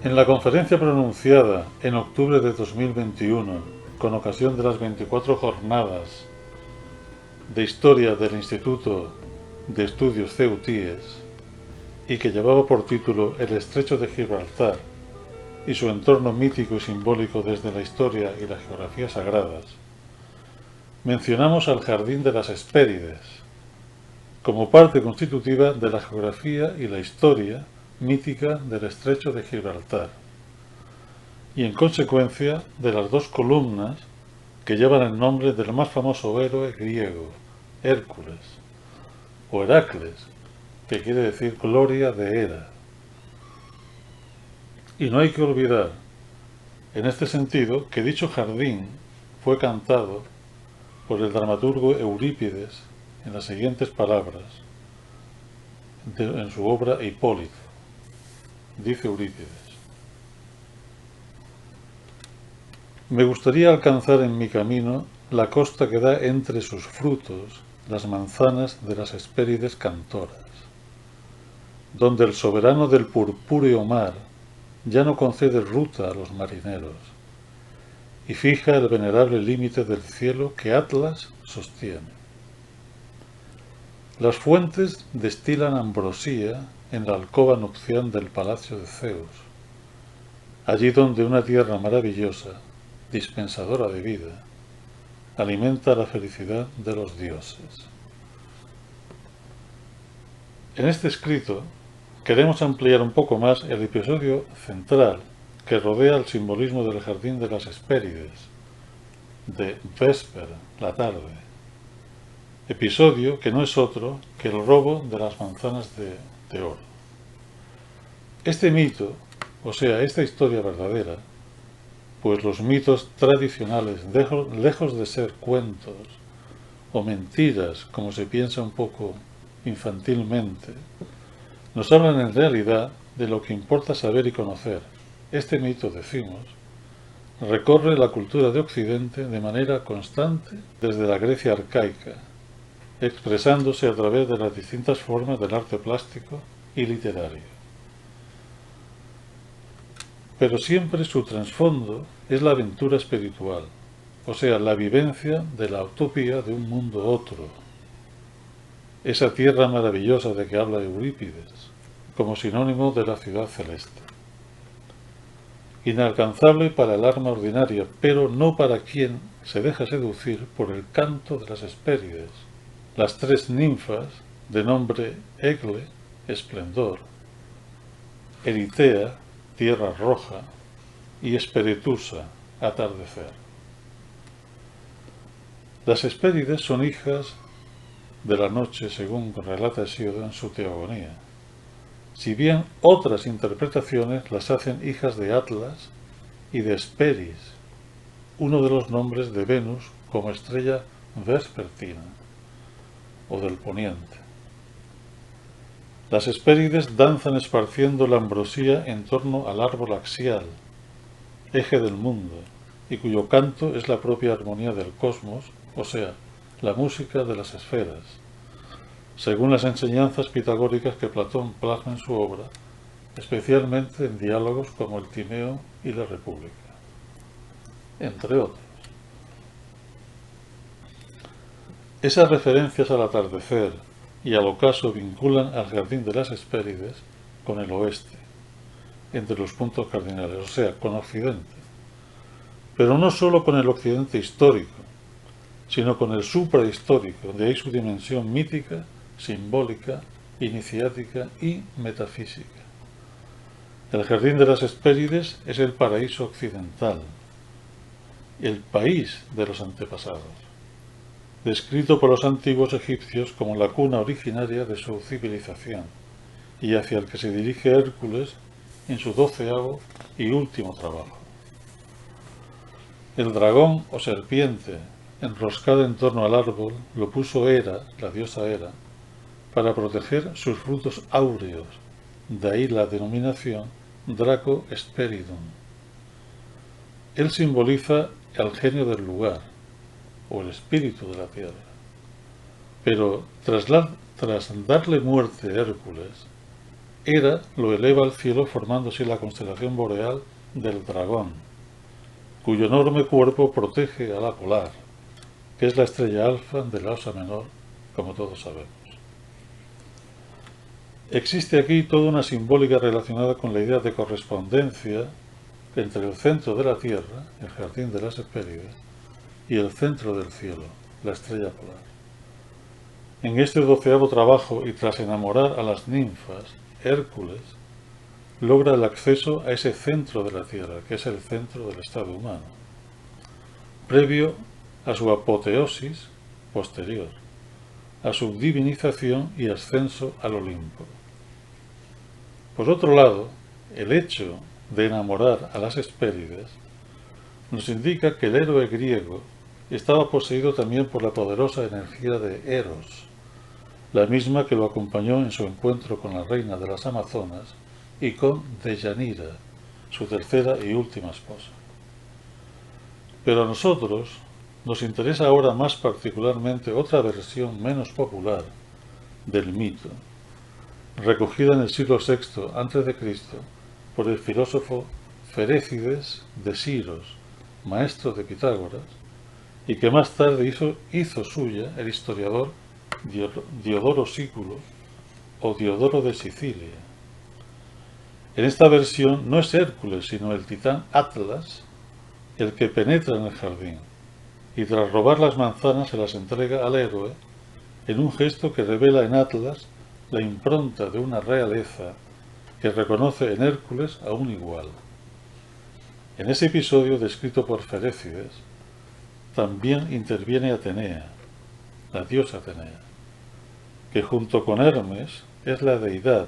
En la conferencia pronunciada en octubre de 2021, con ocasión de las 24 jornadas de historia del Instituto de Estudios CEUTIES, y que llevaba por título El Estrecho de Gibraltar y su entorno mítico y simbólico desde la historia y la geografía sagradas, mencionamos al Jardín de las Hespérides, como parte constitutiva de la geografía y la historia mítica del Estrecho de Gibraltar, y en consecuencia de las dos columnas que llevan el nombre del más famoso héroe griego, Hércules, o Heracles, que quiere decir gloria de Hera. Y no hay que olvidar, en este sentido, que dicho jardín fue cantado por el dramaturgo Eurípides en las siguientes palabras en su obra Hipólito. Dice Eurípides: me gustaría alcanzar en mi camino la costa que da entre sus frutos las manzanas de las Hespérides cantoras, donde el soberano del purpúreo mar ya no concede ruta a los marineros y fija el venerable límite del cielo que Atlas sostiene. Las fuentes destilan ambrosía en la alcoba nupcial del palacio de Zeus, allí donde una tierra maravillosa, dispensadora de vida, alimenta la felicidad de los dioses. En este escrito queremos ampliar un poco más el episodio central que rodea el simbolismo del Jardín de las Hespérides, de Vesper, la tarde, episodio que no es otro que el robo de las manzanas de oro. Este mito, o sea, esta historia verdadera, pues los mitos tradicionales, lejos de ser cuentos o mentiras, como se piensa un poco infantilmente, nos hablan en realidad de lo que importa saber y conocer. Este mito, decimos, recorre la cultura de Occidente de manera constante desde la Grecia arcaica, expresándose a través de las distintas formas del arte plástico y literario. Pero siempre su trasfondo es la aventura espiritual, o sea, la vivencia de la utopía de un mundo otro, esa tierra maravillosa de que habla Eurípides, como sinónimo de la ciudad celeste. Inalcanzable para el alma ordinaria, pero no para quien se deja seducir por el canto de las Hespérides, las tres ninfas, de nombre Egle, esplendor, Eritea, tierra roja, y Esperetusa, atardecer. Las Hespérides son hijas de la noche, según relata Hesíodo en su Teogonía, si bien otras interpretaciones las hacen hijas de Atlas y de Hesperis, uno de los nombres de Venus como estrella vespertina o del poniente. Las Hespérides danzan esparciendo la ambrosía en torno al árbol axial, eje del mundo, y cuyo canto es la propia armonía del cosmos, o sea, la música de las esferas, según las enseñanzas pitagóricas que Platón plasma en su obra, especialmente en diálogos como el Timeo y la República, entre otros. Esas referencias al atardecer y al ocaso vinculan al Jardín de las Hespérides con el oeste, entre los puntos cardinales, o sea, con Occidente. Pero no solo con el Occidente histórico, sino con el suprahistórico, de ahí su dimensión mítica, simbólica, iniciática y metafísica. El Jardín de las Hespérides es el paraíso occidental, el país de los antepasados, descrito por los antiguos egipcios como la cuna originaria de su civilización, y hacia el que se dirige Hércules en su 12º y último trabajo. El dragón o serpiente enroscada en torno al árbol lo puso Hera, la diosa Hera, para proteger sus frutos áureos, de ahí la denominación Draco Hesperidum. Él simboliza el genio del lugar, o el espíritu de la tierra. Pero tras darle muerte a Hércules, Hera lo eleva al cielo formando así la constelación boreal del Dragón, cuyo enorme cuerpo protege a la Polar, que es la estrella alfa de la Osa Menor, como todos sabemos. Existe aquí toda una simbólica relacionada con la idea de correspondencia entre el centro de la Tierra, el jardín de las Hespérides, y el centro del cielo, la estrella polar. En este 12º trabajo, y tras enamorar a las ninfas, Hércules logra el acceso a ese centro de la Tierra, que es el centro del estado humano, previo a su apoteosis posterior, a su divinización y ascenso al Olimpo. Por otro lado, el hecho de enamorar a las Hespérides nos indica que el héroe griego estaba poseído también por la poderosa energía de Eros, la misma que lo acompañó en su encuentro con la reina de las Amazonas y con Deyanira, su tercera y última esposa. Pero a nosotros nos interesa ahora más particularmente otra versión menos popular del mito, recogida en el siglo VI a.C. por el filósofo Ferécides de Siros, maestro de Pitágoras, y que más tarde hizo suya el historiador Diodoro Sículo o Diodoro de Sicilia. En esta versión no es Hércules, sino el titán Atlas el que penetra en el jardín, y tras robar las manzanas se las entrega al héroe en un gesto que revela en Atlas la impronta de una realeza que reconoce en Hércules a un igual. En ese episodio descrito por Ferécides, también interviene Atenea, la diosa Atenea, que junto con Hermes es la deidad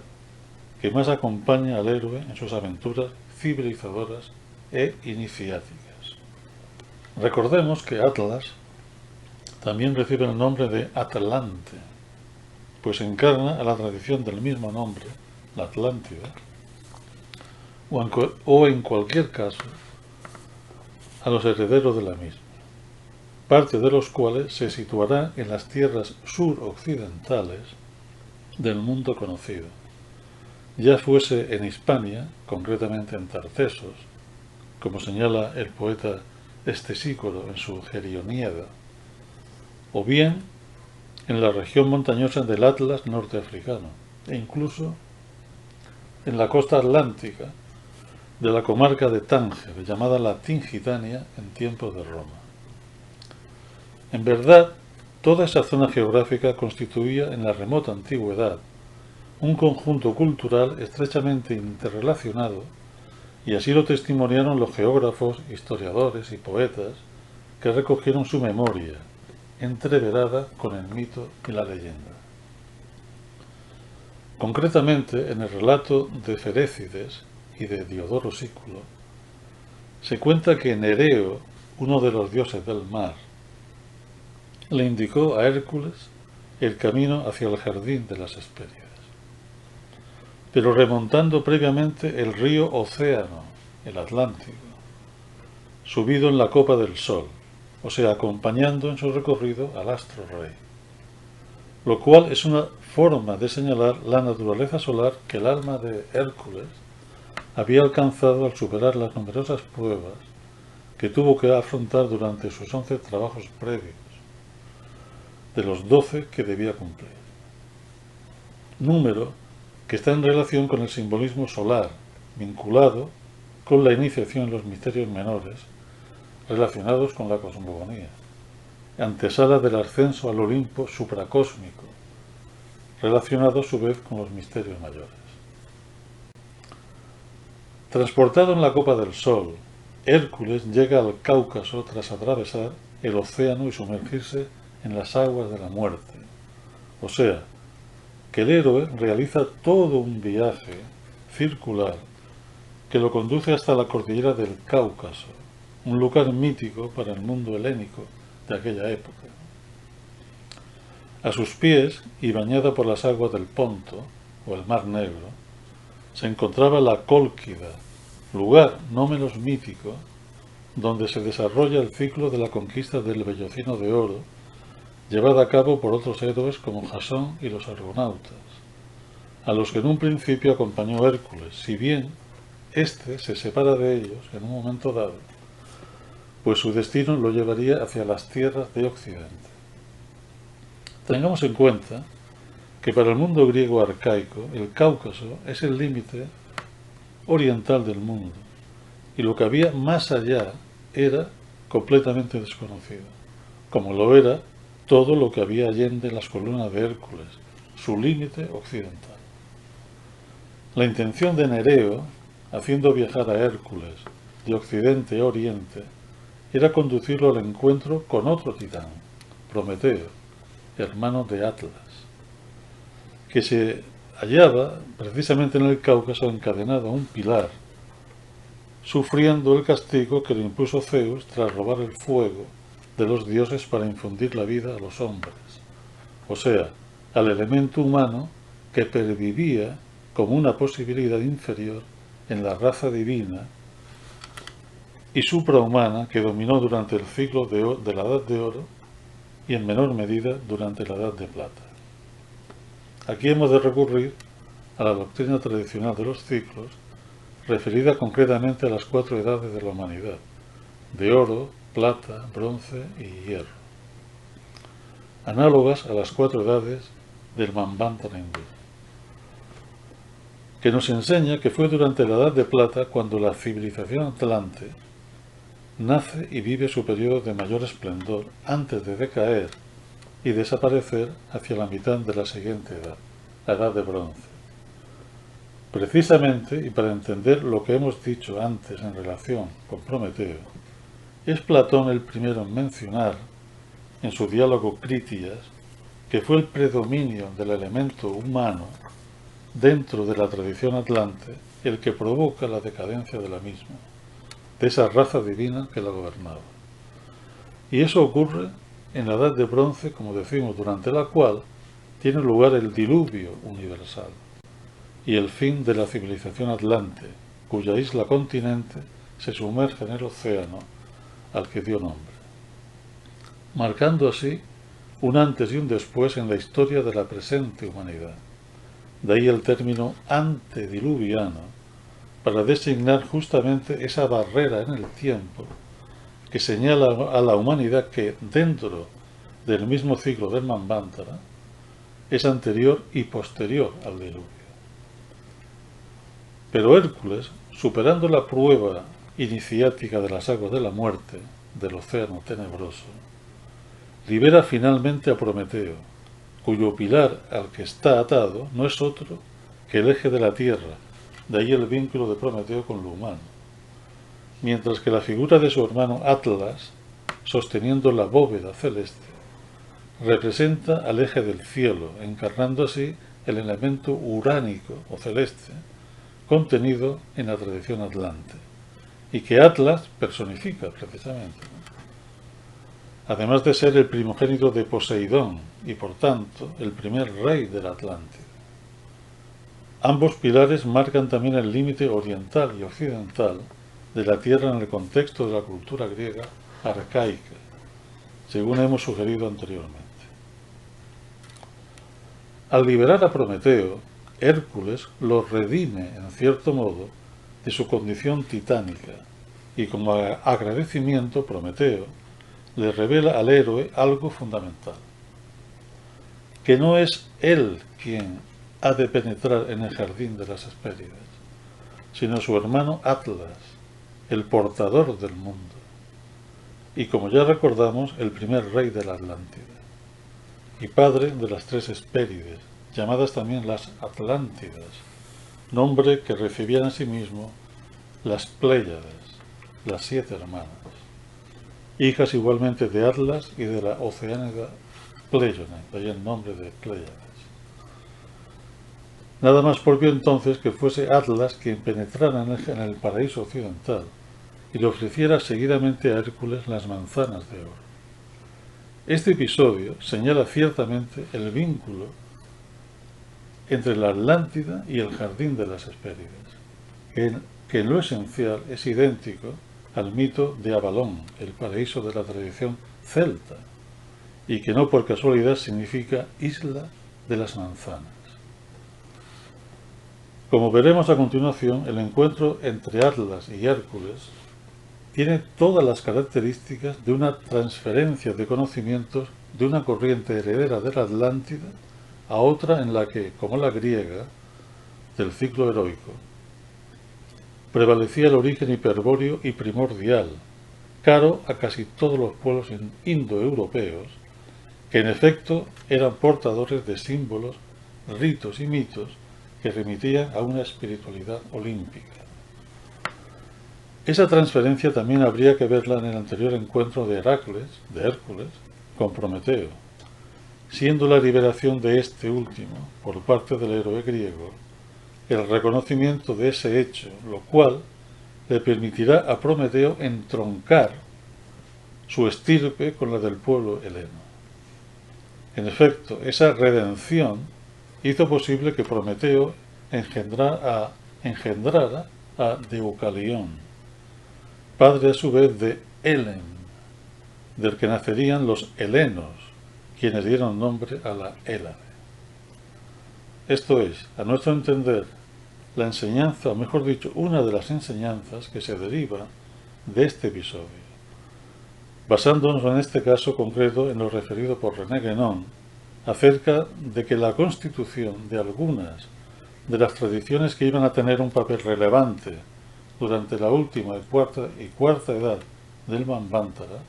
que más acompaña al héroe en sus aventuras civilizadoras e iniciáticas. Recordemos que Atlas también recibe el nombre de Atlante, pues encarna a la tradición del mismo nombre, la Atlántida, o en cualquier caso a los herederos de la misma, parte de los cuales se situará en las tierras suroccidentales del mundo conocido, ya fuese en Hispania, concretamente en Tartesos, como señala el poeta Estesícoro en su Gerioníada, o bien en la región montañosa del Atlas norteafricano, e incluso en la costa atlántica de la comarca de Tánger, llamada la Tingitania en tiempos de Roma. En verdad, toda esa zona geográfica constituía en la remota antigüedad un conjunto cultural estrechamente interrelacionado, y así lo testimoniaron los geógrafos, historiadores y poetas que recogieron su memoria, entreverada con el mito y la leyenda. Concretamente, en el relato de Ferécides y de Diodoro Sículo, se cuenta que Nereo, uno de los dioses del mar, le indicó a Hércules el camino hacia el jardín de las Hespérides, pero remontando previamente el río Océano, el Atlántico, subido en la copa del Sol, o sea, acompañando en su recorrido al astro rey, lo cual es una forma de señalar la naturaleza solar que el alma de Hércules había alcanzado al superar las numerosas pruebas que tuvo que afrontar durante sus 11 trabajos previos, de los 12 que debía cumplir. Número que está en relación con el simbolismo solar, vinculado con la iniciación en los misterios menores relacionados con la cosmogonía, antesala del ascenso al Olimpo supracósmico, relacionado a su vez con los misterios mayores. Transportado en la copa del Sol, Hércules llega al Cáucaso tras atravesar el océano y sumergirse en las aguas de la muerte. O sea, que el héroe realiza todo un viaje circular que lo conduce hasta la cordillera del Cáucaso, un lugar mítico para el mundo helénico de aquella época. A sus pies, y bañada por las aguas del Ponto, o el Mar Negro, se encontraba la Cólquida, lugar no menos mítico, donde se desarrolla el ciclo de la conquista del Vellocino de Oro, llevada a cabo por otros héroes como Jasón y los argonautas, a los que en un principio acompañó Hércules, si bien éste se separa de ellos en un momento dado, pues su destino lo llevaría hacia las tierras de Occidente. Tengamos en cuenta que para el mundo griego arcaico el Cáucaso es el límite oriental del mundo, y lo que había más allá era completamente desconocido, como lo era todo lo que había allende las columnas de Hércules, su límite occidental. La intención de Nereo, haciendo viajar a Hércules de occidente a oriente, era conducirlo al encuentro con otro titán, Prometeo, hermano de Atlas, que se hallaba precisamente en el Cáucaso encadenado a un pilar, sufriendo el castigo que le impuso Zeus tras robar el fuego de los dioses para infundir la vida a los hombres, o sea, al elemento humano que pervivía como una posibilidad inferior en la raza divina y suprahumana que dominó durante el ciclo de la Edad de Oro y en menor medida durante la Edad de Plata. Aquí hemos de recurrir a la doctrina tradicional de los ciclos, referida concretamente a las 4 edades de la humanidad, de oro, plata, bronce y hierro, análogas a las 4 edades del Manvantara hindú, que nos enseña que fue durante la Edad de Plata cuando la civilización atlante nace y vive su periodo de mayor esplendor antes de decaer y desaparecer hacia la mitad de la siguiente edad, la Edad de Bronce. Precisamente, y para entender lo que hemos dicho antes en relación con Prometeo, es Platón el primero en mencionar, en su diálogo Crítias, que fue el predominio del elemento humano dentro de la tradición atlante el que provoca la decadencia de la misma, de esa raza divina que la gobernaba. Y eso ocurre en la Edad de Bronce, como decimos, durante la cual tiene lugar el diluvio universal y el fin de la civilización atlante, cuya isla continente se sumerge en el océano al que dio nombre, marcando así un antes y un después en la historia de la presente humanidad. De ahí el término antediluviano, para designar justamente esa barrera en el tiempo que señala a la humanidad que, dentro del mismo ciclo del Manvantara, es anterior y posterior al diluvio. Pero Hércules, superando la prueba iniciática de las aguas de la muerte, del océano tenebroso, libera finalmente a Prometeo, cuyo pilar al que está atado no es otro que el eje de la tierra, de ahí el vínculo de Prometeo con lo humano, mientras que la figura de su hermano Atlas, sosteniendo la bóveda celeste, representa al eje del cielo, encarnando así el elemento uránico o celeste contenido en la tradición atlante, y que Atlas personifica precisamente, además de ser el primogénito de Poseidón y por tanto el primer rey de la Atlántida. Ambos pilares marcan también el límite oriental y occidental de la Tierra en el contexto de la cultura griega arcaica, según hemos sugerido anteriormente. Al liberar a Prometeo, Hércules lo redime, en cierto modo, de su condición titánica, y como agradecimiento Prometeo le revela al héroe algo fundamental, que no es él quien ha de penetrar en el jardín de las Hespérides, sino su hermano Atlas, el portador del mundo, y como ya recordamos, el primer rey de la Atlántida, y padre de las 3 Hespérides, llamadas también las Atlántidas, nombre que recibían asimismo las Pléyades, las 7 hermanas, hijas igualmente de Atlas y de la Oceánida Pléyone, de ahí el nombre de Pléyades. Nada más propio entonces que fuese Atlas quien penetrara en el paraíso occidental y le ofreciera seguidamente a Hércules las manzanas de oro. Este episodio señala ciertamente el vínculo entre la Atlántida y el jardín de las Hespérides, que en lo esencial es idéntico al mito de Avalón, el paraíso de la tradición celta, y que no por casualidad significa isla de las manzanas. Como veremos a continuación, el encuentro entre Atlas y Hércules tiene todas las características de una transferencia de conocimientos de una corriente heredera de la Atlántida a otra en la que, como la griega, del ciclo heroico, prevalecía el origen hiperbóreo y primordial, caro a casi todos los pueblos indoeuropeos, que en efecto eran portadores de símbolos, ritos y mitos que remitían a una espiritualidad olímpica. Esa transferencia también habría que verla en el anterior encuentro de Hércules, con Prometeo, siendo la liberación de este último, por parte del héroe griego, el reconocimiento de ese hecho, lo cual le permitirá a Prometeo entroncar su estirpe con la del pueblo heleno. En efecto, esa redención hizo posible que Prometeo engendrara a Deucalión, padre a su vez de Helen, del que nacerían los helenos, quienes dieron nombre a la Hélade. Esto es, a nuestro entender, la enseñanza, o mejor dicho, una de las enseñanzas que se deriva de este episodio, basándonos en este caso concreto en lo referido por René Guénon, acerca de que la constitución de algunas de las tradiciones que iban a tener un papel relevante durante la última y cuarta edad del Manvantara,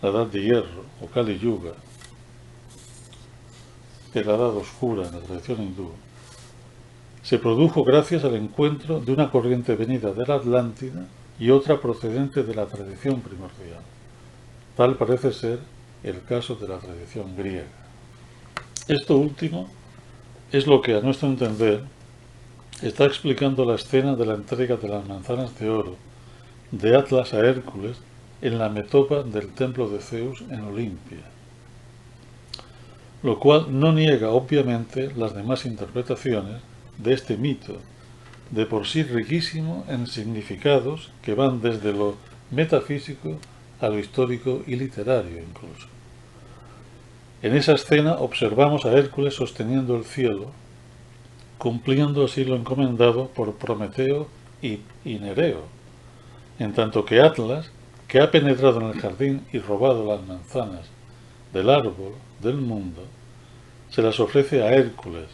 la edad de hierro o Kali Yuga, que es la edad oscura en la tradición hindú, se produjo gracias al encuentro de una corriente venida de la Atlántida y otra procedente de la tradición primordial. Tal parece ser el caso de la tradición griega. Esto último es lo que, a nuestro entender, está explicando la escena de la entrega de las manzanas de oro de Atlas a Hércules en la metopa del templo de Zeus en Olimpia, lo cual no niega obviamente las demás interpretaciones de este mito, de por sí riquísimo en significados que van desde lo metafísico a lo histórico y literario incluso. En esa escena observamos a Hércules sosteniendo el cielo, cumpliendo así lo encomendado por Prometeo y Nereo, en tanto que Atlas, que ha penetrado en el jardín y robado las manzanas del árbol del mundo, se las ofrece a Hércules,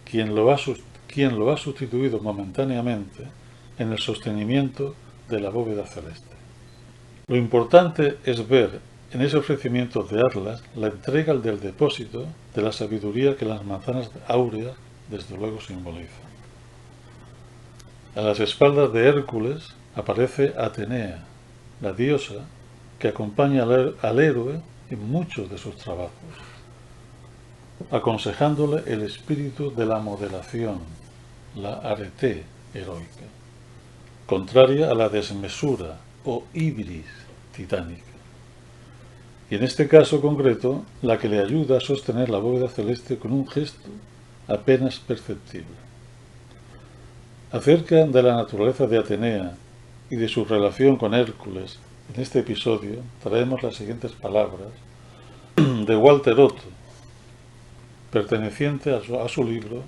quien lo ha sustituido momentáneamente en el sostenimiento de la bóveda celeste. Lo importante es ver en ese ofrecimiento de Atlas la entrega del depósito de la sabiduría que las manzanas áureas desde luego simbolizan. A las espaldas de Hércules aparece Atenea, la diosa que acompaña al héroe en muchos de sus trabajos, aconsejándole el espíritu de la moderación, la arete heroica, contraria a la desmesura o ibris titánica. Y en este caso concreto, la que le ayuda a sostener la bóveda celeste con un gesto apenas perceptible. Acerca de la naturaleza de Atenea y de su relación con Hércules, en este episodio traemos las siguientes palabras de Walter Otto, perteneciente a su libro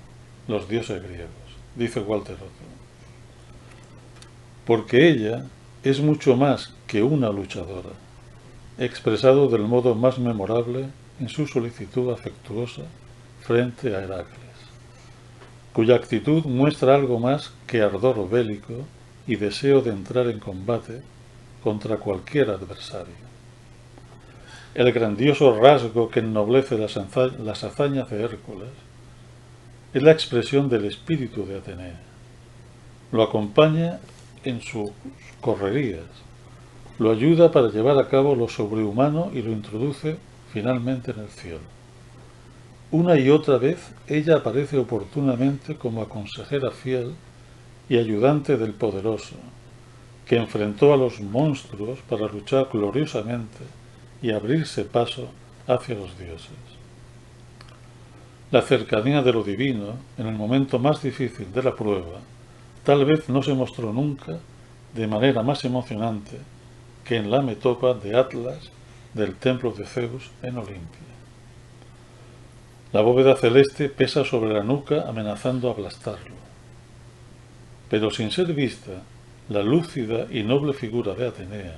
Los dioses griegos. Dice Walter Otto: porque ella es mucho más que una luchadora, expresado del modo más memorable en su solicitud afectuosa frente a Heracles, cuya actitud muestra algo más que ardor bélico y deseo de entrar en combate contra cualquier adversario. El grandioso rasgo que ennoblece las hazañas de Hércules es la expresión del espíritu de Atenea. Lo acompaña en sus correrías, lo ayuda para llevar a cabo lo sobrehumano y lo introduce finalmente en el cielo. Una y otra vez ella aparece oportunamente como consejera fiel y ayudante del poderoso, que enfrentó a los monstruos para luchar gloriosamente y abrirse paso hacia los dioses. La cercanía de lo divino, en el momento más difícil de la prueba, tal vez no se mostró nunca de manera más emocionante que en la metopa de Atlas del templo de Zeus en Olimpia. La bóveda celeste pesa sobre la nuca amenazando aplastarlo. pero sin ser vista, la lúcida y noble figura de Atenea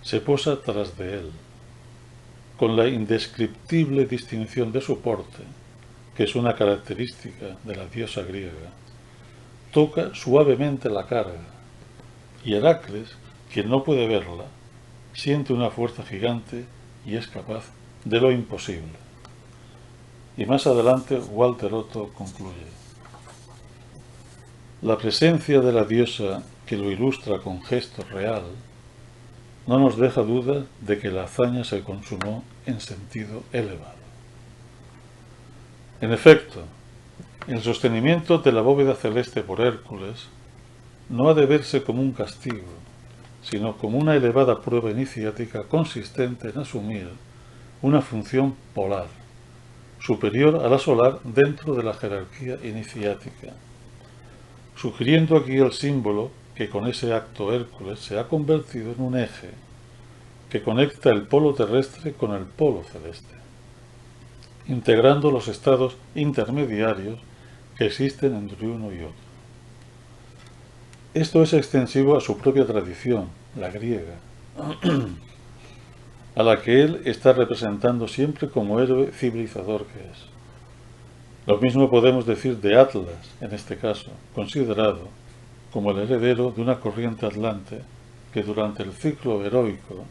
se posa tras de él, con la indescriptible distinción de su porte, que es una característica de la diosa griega. Toca suavemente la carga, y Heracles, quien no puede verla, siente una fuerza gigante y es capaz de lo imposible. Y más adelante Walter Otto concluye: la presencia de la diosa que lo ilustra con gesto real no nos deja duda de que la hazaña se consumó en sentido elevado. En efecto, el sostenimiento de la bóveda celeste por Hércules no ha de verse como un castigo, sino como una elevada prueba iniciática consistente en asumir una función polar, superior a la solar dentro de la jerarquía iniciática, sugiriendo aquí el símbolo que con ese acto Hércules se ha convertido en un eje que conecta el polo terrestre con el polo celeste, integrando los estados intermediarios que existen entre uno y otro. Esto es extensivo a su propia tradición, la griega, a la que él está representando siempre como héroe civilizador que es. Lo mismo podemos decir de Atlas, en este caso, considerado como el heredero de una corriente atlante que durante el ciclo heroico,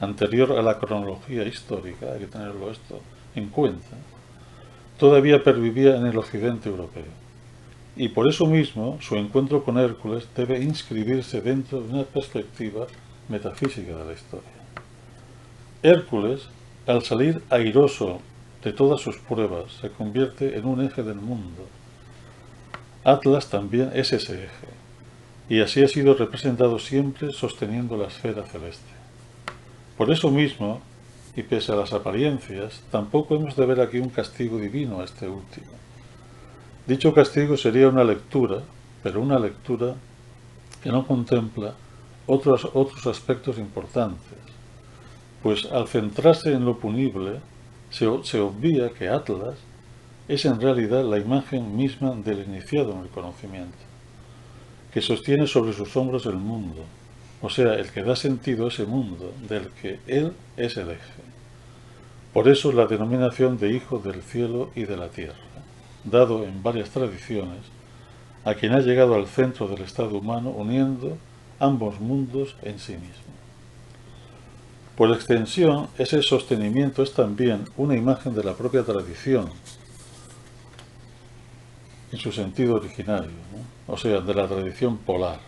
anterior a la cronología histórica, hay que tenerlo esto en cuenta, todavía pervivía en el occidente europeo. Y por eso mismo su encuentro con Hércules debe inscribirse dentro de una perspectiva metafísica de la historia. Hércules, al salir airoso de todas sus pruebas, se convierte en un eje del mundo. Atlas también es ese eje, y así ha sido representado siempre sosteniendo la esfera celeste. Por eso mismo, y pese a las apariencias, tampoco hemos de ver aquí un castigo divino a este último. Dicho castigo sería una lectura, pero una lectura que no contempla otros aspectos importantes, pues al centrarse en lo punible, se obvia que Atlas es en realidad la imagen misma del iniciado en el conocimiento, que sostiene sobre sus hombros el mundo, o sea, el que da sentido a ese mundo, del que él es el eje. Por eso la denominación de hijo del cielo y de la tierra, dado en varias tradiciones a quien ha llegado al centro del estado humano uniendo ambos mundos en sí mismo. Por extensión, ese sostenimiento es también una imagen de la propia tradición, en su sentido originario, ¿no? O sea, de la tradición polar.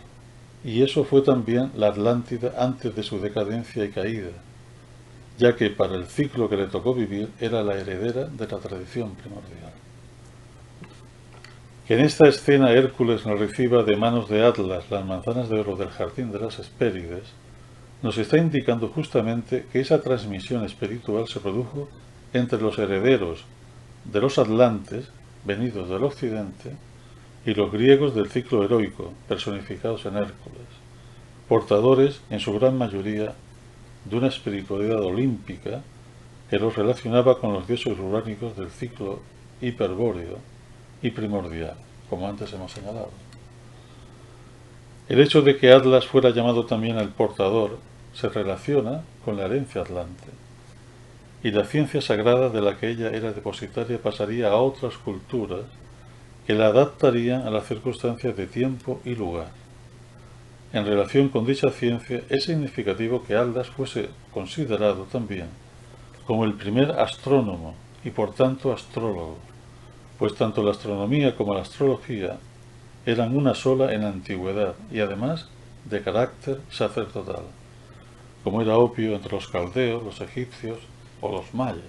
Y eso fue también la Atlántida antes de su decadencia y caída, ya que para el ciclo que le tocó vivir era la heredera de la tradición primordial. Que en esta escena Hércules nos reciba de manos de Atlas las manzanas de oro del jardín de las Hespérides, nos está indicando justamente que esa transmisión espiritual se produjo entre los herederos de los atlantes, venidos del occidente, y los griegos del ciclo heroico, personificados en Hércules, portadores, en su gran mayoría, de una espiritualidad olímpica que los relacionaba con los dioses uránicos del ciclo hiperbóreo y primordial, como antes hemos señalado. El hecho de que Atlas fuera llamado también el portador se relaciona con la herencia atlante, y la ciencia sagrada de la que ella era depositaria pasaría a otras culturas que la adaptarían a las circunstancias de tiempo y lugar. En relación con dicha ciencia, es significativo que Atlas fuese considerado también como el primer astrónomo y por tanto astrólogo, pues tanto la astronomía como la astrología eran una sola en la antigüedad y además de carácter sacerdotal, como era obvio entre los caldeos, los egipcios o los mayas,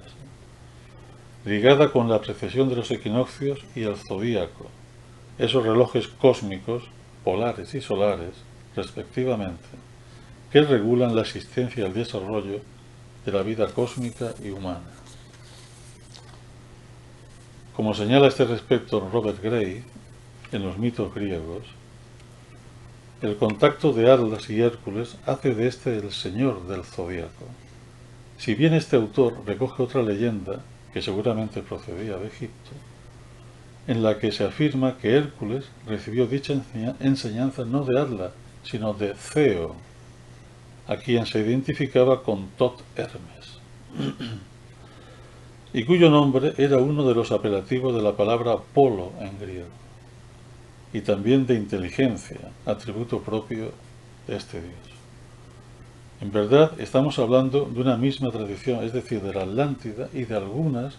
ligada con la precesión de los equinoccios y el zodíaco, esos relojes cósmicos, polares y solares, respectivamente, que regulan la existencia y el desarrollo de la vida cósmica y humana. Como señala a este respecto Robert Gray, en los mitos griegos, el contacto de Atlas y Hércules hace de este el señor del zodíaco. Si bien este autor recoge otra leyenda, que seguramente procedía de Egipto, en la que se afirma que Hércules recibió dicha enseñanza no de Atlas, sino de Ceo, a quien se identificaba con Tot Hermes, y cuyo nombre era uno de los apelativos de la palabra polo en griego, y también de inteligencia, atributo propio de este dios. En verdad, estamos hablando de una misma tradición, es decir, de la Atlántida y de algunas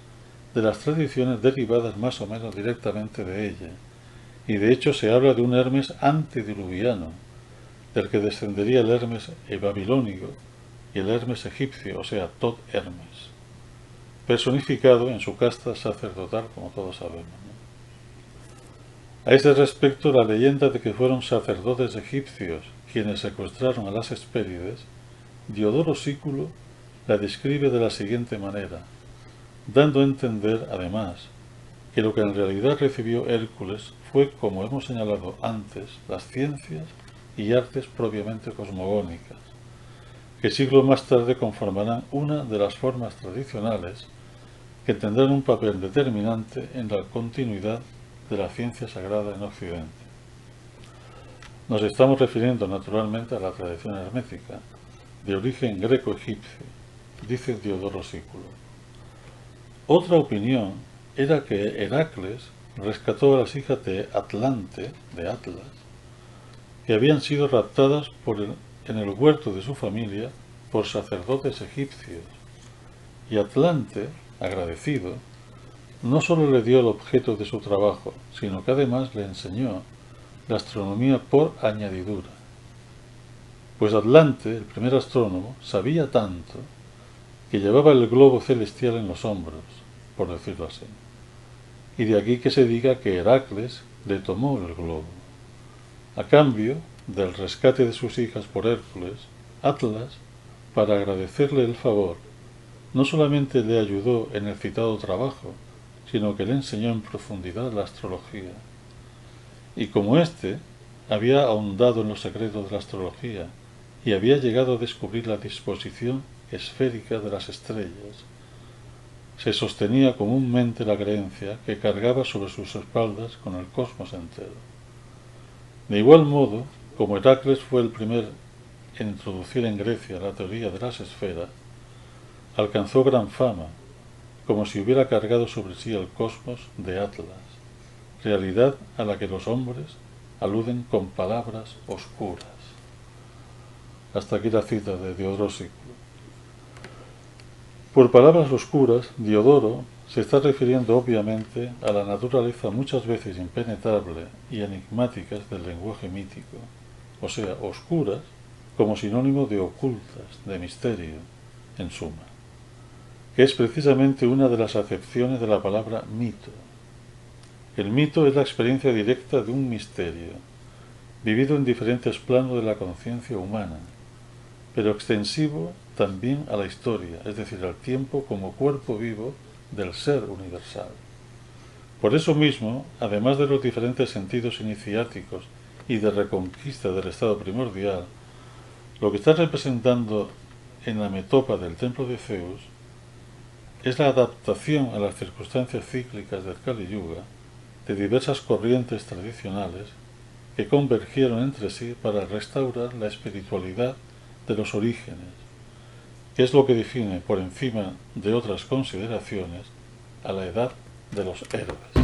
de las tradiciones derivadas más o menos directamente de ella, y de hecho se habla de un Hermes antediluviano, del que descendería el Hermes babilónico y el Hermes egipcio, o sea, Tot Hermes, personificado en su casta sacerdotal, como todos sabemos, ¿no? A este respecto, la leyenda de que fueron sacerdotes egipcios quienes secuestraron a las Hespérides, Diodoro Sículo la describe de la siguiente manera, dando a entender, además, que lo que en realidad recibió Hércules fue, como hemos señalado antes, las ciencias y artes propiamente cosmogónicas, que siglos más tarde conformarán una de las formas tradicionales que tendrán un papel determinante en la continuidad de la ciencia sagrada en Occidente. Nos estamos refiriendo naturalmente a la tradición hermética, de origen greco-egipcio, dice Diodoro Sículo. Otra opinión era que Heracles rescató a las hijas de Atlante, de Atlas, que habían sido raptadas en el huerto de su familia por sacerdotes egipcios, y Atlante, agradecido, no solo le dio el objeto de su trabajo, sino que además le enseñó la astronomía por añadidura. Pues Atlante, el primer astrónomo, sabía tanto que llevaba el globo celestial en los hombros, por decirlo así. Y de aquí que se diga que Heracles le tomó el globo. A cambio del rescate de sus hijas por Hércules, Atlas, para agradecerle el favor, no solamente le ayudó en el citado trabajo, sino que le enseñó en profundidad la astrología. Y como éste había ahondado en los secretos de la astrología y había llegado a descubrir la disposición esférica de las estrellas, se sostenía comúnmente la creencia que cargaba sobre sus espaldas con el cosmos entero. De igual modo, como Heracles fue el primer en introducir en Grecia la teoría de las esferas, alcanzó gran fama, como si hubiera cargado sobre sí el cosmos de Atlas, realidad a la que los hombres aluden con palabras oscuras. Hasta aquí la cita de Diodoro Sículo. Por palabras oscuras, Diodoro se está refiriendo obviamente a la naturaleza muchas veces impenetrable y enigmática del lenguaje mítico, o sea, oscuras como sinónimo de ocultas, de misterio, en suma, que es precisamente una de las acepciones de la palabra mito. El mito es la experiencia directa de un misterio, vivido en diferentes planos de la conciencia humana, pero extensivo también a la historia, es decir, al tiempo como cuerpo vivo del ser universal. Por eso mismo, además de los diferentes sentidos iniciáticos y de reconquista del estado primordial, lo que está representando en la metopa del templo de Zeus es la adaptación a las circunstancias cíclicas del Kali Yuga de diversas corrientes tradicionales que convergieron entre sí para restaurar la espiritualidad de los orígenes, que es lo que define, por encima de otras consideraciones, a la edad de los héroes.